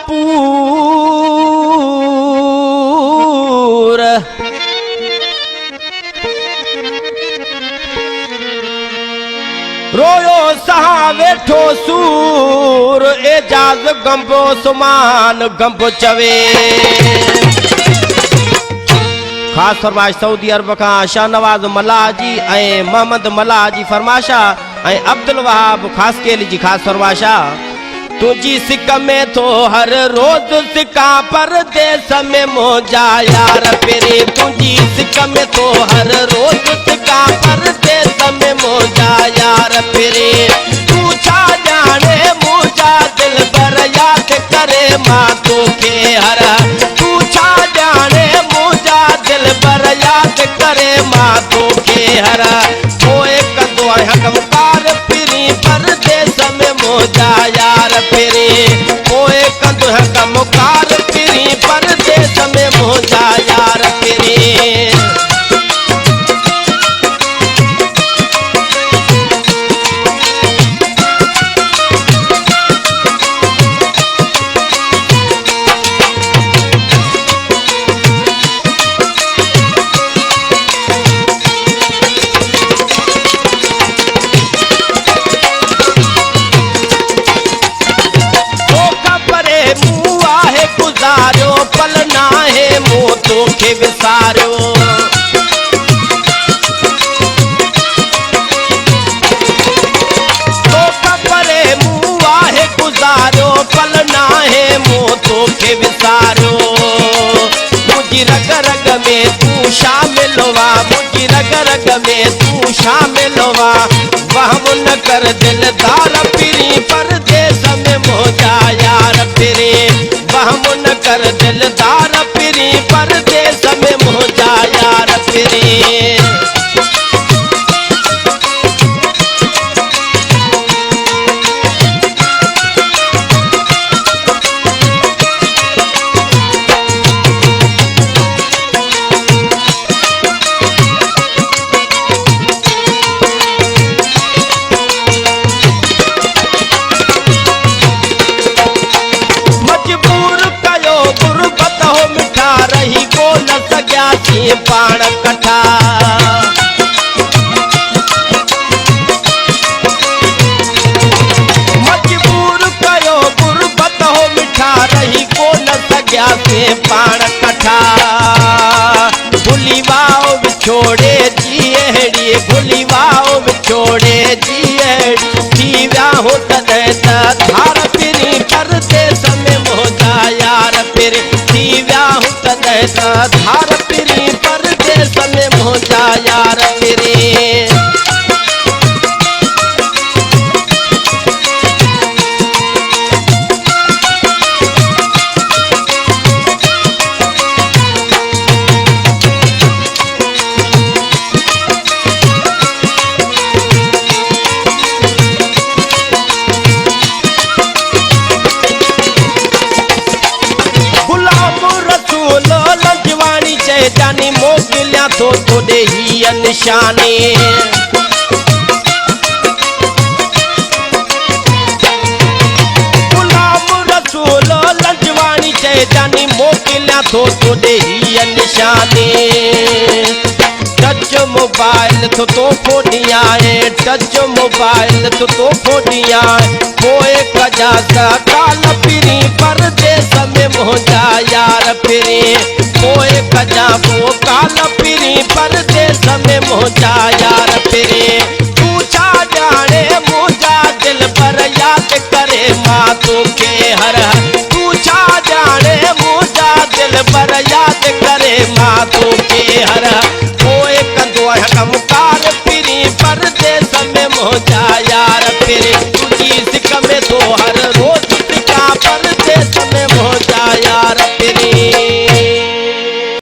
पूर रोयो सहा वेठो सूर एजाज गंबो सुमान गंबो चवे। खास फरमाइश सऊदी अरब का शाहनवाज मल्लाह जी ऐं मोहम्मद मल्लाह जी फरमाशा ऐं अब्दुल वहाब खास केली जी खास फरमाशा। तुझी सिक में तो हर रोज सिका परदेस में मोजा यार फिरे। तुझी सिक में तो हर रोज सिका परदेस में मोजा यार फिरे। तू छा जाने मोजा दिल बर याद करे मां तोखे हर। तू छा जाने मोजा दिल बर याद करे मां तोखे हर। कोई कंदो हकमकार फिरी परदेस में मोजा यार फिरे। कोई कंदो हकमकार फिरी परदेस में मोजा यार फिरे। पल ना है मोह तोखे विसारो। तो परे मुँह आहे गुजारो पल ना है मोह तोखे विसारो। मुझी रग रग में तू शामिल हुआ मुझी रग रग में तू शामिल हुआ। वहम न कर दिलदार फिरी परदेस में मोजा यार फिरे। वहम न कर दिलदार फिरी परदेस में मोजा यार फिरे। पाण कठा मजबूर कयो गुरबत हो मिठा रही को न सग्या से पाण कठा। भुलीवाओ विछोड़े जीअड़ी भुलीवाओ विछोड़े जीअड़ी थी विया हो तॾहिं त धार फिरी परदेस में मोजा यार फिरे। थी विया हो तॾहिं त धार फिरी परदेस में मोजा यार फिरे। जानी मोकिलिया तो तोड़े ही निशानी। गुलाम रसूल लंजवानी चे जानी मोकिलिया तो तोड़े ही निशानी। टच मोबाइल तो फोड़िया है टच मोबाइल तो फोड़िया है। कोई कजा काल फिरी परदेस में मोजा यार फिरे। कोई कजा वो काल फिरी परदेस में मोजा यार फिरे। तू छा जाने मोजा दिल पर याद करे मां तोखे हर। तू छा जाने मोजा दिल पर याद करे मां तोखे हर।